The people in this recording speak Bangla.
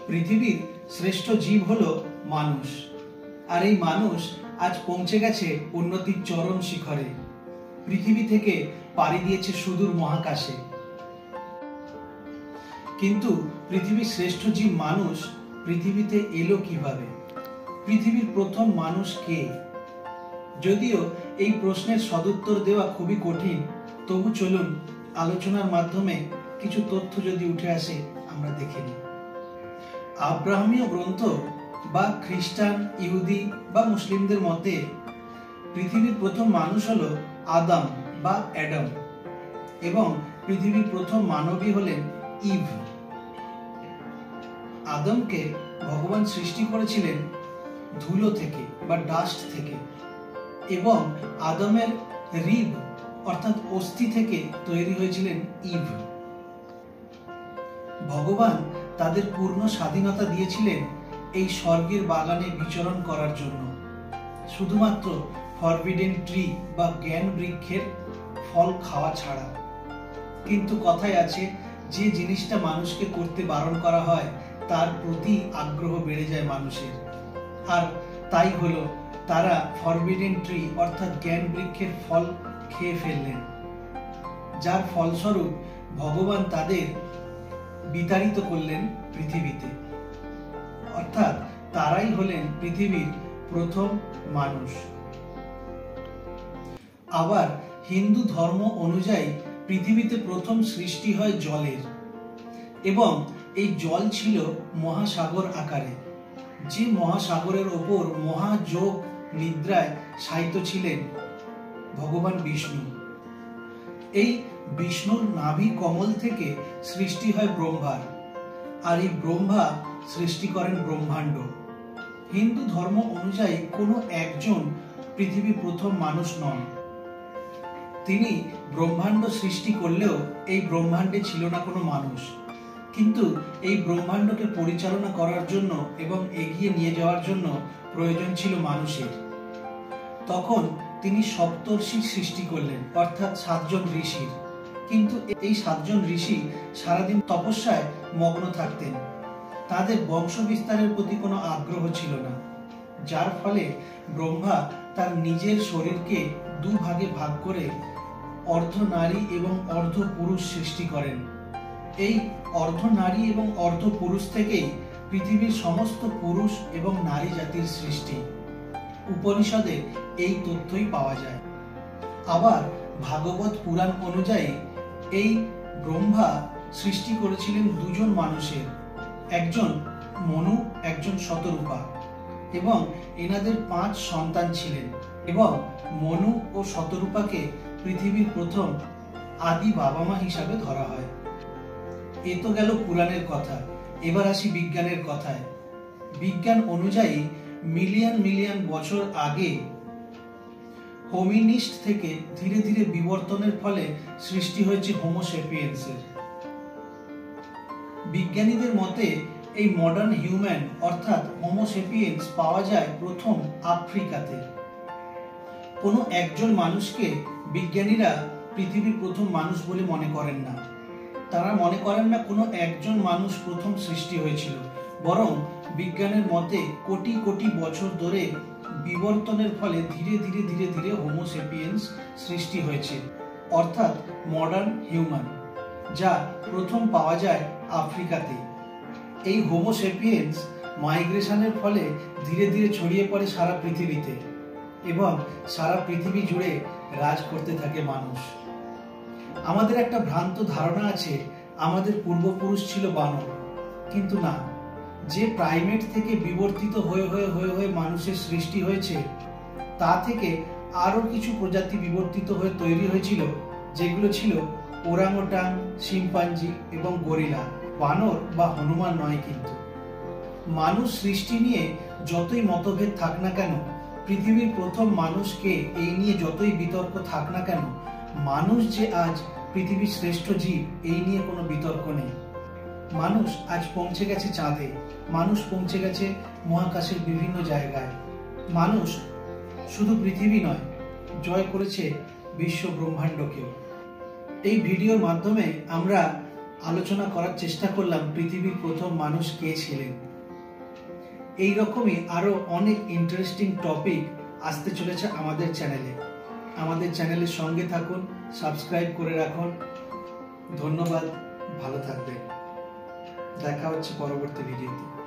পৃথিবীর শ্রেষ্ঠ জীব হলো মানুষ। আর এই মানুষ আজ পৌঁছে গেছে উন্নতির চরম শিখরে। পৃথিবী থেকে পাড়ি দিয়েছে সুদূর মহাকাশে। কিন্তু পৃথিবীর শ্রেষ্ঠ জীব মানুষ পৃথিবীতে এলো কিভাবে? পৃথিবীর প্রথম মানুষ কে? যদিও এই প্রশ্নের সদুত্তর দেওয়া খুবই কঠিন, তবু চলুন আলোচনার মাধ্যমে কিছু তথ্য যদি উঠে আসে আমরা দেখে নিই। আব্রাহামীয় গ্রন্থ বা খ্রিস্টান, ইহুদি বা মুসলিমদের মতে পৃথিবীর প্রথম মানুষ হলো আদম বা অ্যাডাম এবং পৃথিবীর প্রথম মানবী হলেন ইভ। আদমকে ভগবান সৃষ্টি করেছিলেন ধুলো থেকে বা ডাস্ট থেকে এবং আদমের রিব অর্থাৎ অস্থি থেকে তৈরি হয়েছিলেন ইভ। ভগবান তাদের পূর্ণ স্বাধীনতা দিয়েছিলেন এই স্বর্গের বাগানে বিচরণ করার জন্য, শুধুমাত্র ফরবিডেন ট্রি বা জ্ঞান বৃক্ষের ফল খাওয়া ছাড়া। কিন্তু কথায় আছে, যে জিনিসটা মানুষকে করতে বারণ করা হয় তার প্রতি আগ্রহ বেড়ে যায় মানুষের। আর তাই হলো, তারা ফরবিডেন ট্রি অর্থাৎ জ্ঞান বৃক্ষের ফল খেয়ে ফেললেন, যার ফলস্বরূপ ভগবান তাদের বিতাড়িত করলেন পৃথিবীতে। অর্থাৎ তারাই হলেন পৃথিবীর প্রথম মানুষ। আবার হিন্দু ধর্ম অনুযায়ী পৃথিবীতে প্রথম সৃষ্টি হয় জলের, এবং এই জল ছিল মহাসাগর আকারে। যে মহাসাগরের ওপর মহাযোগ নিদ্রায় শায়িত ছিলেন ভগবান বিষ্ণু। এই বিষ্ণুর নাভি কমল থেকে সৃষ্টি হয় ব্রহ্মার, আর এই ব্রহ্মা সৃষ্টি করেন ব্রহ্মাণ্ড। হিন্দু ধর্ম অনুযায়ী কোনো একজন পৃথিবীর প্রথম মানুষ নন। তিনি ব্রহ্মাণ্ড সৃষ্টি করলেও এই ব্রহ্মাণ্ডে ছিল না কোনো মানুষ। কিন্তু এই ব্রহ্মাণ্ডকে পরিচালনা করার জন্য এবং এগিয়ে নিয়ে যাওয়ার জন্য প্রয়োজন ছিল মানুষের। তখন তিনি সপ্তর্ষির সৃষ্টি করলেন, অর্থাৎ 7 জন ঋষির। কিন্তু এই 7 জন ঋষি সারাদিন তপস্যায় মগ্ন থাকতেন। তাদের বংশ বিস্তারের প্রতি কোনো আগ্রহ ছিল না, যার ফলে ব্রহ্মা তার নিজের শরীরকে 2 ভাগে ভাগ করে অর্ধ নারী এবং অর্ধ পুরুষ সৃষ্টি করেন। এই অর্ধ নারী এবং অর্ধ পুরুষ থেকেই পৃথিবীর সমস্ত পুরুষ এবং নারী জাতির সৃষ্টি। উপনিষদে এই তথ্যই পাওয়া যায়। আবার ভাগবত পুরাণ অনুযায়ী এই ব্রহ্মা সৃষ্টি করেছিলেন 2 জন মানুষের, একজন মনু, একজন শতরূপা, এবং এনাদের 5 সন্তান ছিলেন। এবং মনু ও শতরূপাকে পৃথিবীর প্রথম আদি বাবা মা হিসাবে ধরা হয়। এ তো গেল পুরাণের কথা। এবার আসি বিজ্ঞানের কথায়। বিজ্ঞান অনুযায়ী মিলিয়ন বছর আগে হোমিনিস্ট থেকে ধীরে ধীরে বিবর্তনের ফলে সৃষ্টি হয়েছে হোমো সেপিয়েন্সের। বিজ্ঞানীদের মতে এই মডার্ন হিউম্যান অর্থাৎ হোমো সেপিয়েন্স পাওয়া যায় প্রথম আফ্রিকাতে। কোনো একজন মানুষকে বিজ্ঞানীরা পৃথিবীর প্রথম মানুষ বলে মনে করেন না। তারা মনে করেন না কোনো একজন মানুষ প্রথম সৃষ্টি হয়েছিল, বরং বিজ্ঞানের মতে কোটি কোটি বছর ধরে বিবর্তনের ফলে ধীরে ধীরে হোমো সেপিয়েন্স সৃষ্টি হয়েছে, অর্থাৎ মডার্ন হিউম্যান, যা প্রথম পাওয়া যায় আফ্রিকাতে। এই হোমো সেপিয়েন্স মাইগ্রেশনের ফলে ধীরে ধীরে ছড়িয়ে পড়ে সারা পৃথিবীতে এবং সারা পৃথিবী জুড়ে রাজ করতে থাকে মানুষ। আমাদের একটা ভ্রান্ত ধারণা আছে আমাদের পূর্বপুরুষ ছিল বানর, কিন্তু না। যে প্রাইমেট থেকে বিবর্তিত হয়ে মানুষের সৃষ্টি হয়েছে, তা থেকে আরো কিছু প্রজাতি বিবর্তিত হয়ে তৈরি হয়েছিল, যেগুলো ছিল ওরাংওটাং, শিম্পাঞ্জি এবং গরিলা, বানর বা হনুমান নয়। কিন্তু মানুষ সৃষ্টি নিয়ে যতই মতভেদ থাক না কেন, পৃথিবীর প্রথম মানুষকে এই নিয়ে যতই বিতর্ক থাক না কেন, মানুষ যে আজ পৃথিবীর শ্রেষ্ঠ জীব এই নিয়ে কোনো বিতর্ক নেই। মানুষ আজ পৌঁছে গেছে চাঁদে, মানুষ পৌঁছে গেছে মহাকাশের বিভিন্ন জায়গায়। মানুষ শুধু পৃথিবী নয়, জয় করেছে বিশ্ব ব্রহ্মাণ্ডকেও। এই ভিডিওর মাধ্যমে আমরা আলোচনা করার চেষ্টা করলাম পৃথিবীর প্রথম মানুষ কে ছিলেন। এই রকমই আরো অনেক ইন্টারেস্টিং টপিক আসতে চলেছে আমাদের চ্যানেলে। আমাদের চ্যানেলের সঙ্গে থাকুন, সাবস্ক্রাইব করে রাখুন। ধন্যবাদ, ভালো থাকবেন। দেখা হচ্ছে পরবর্তী ভিডিওতে।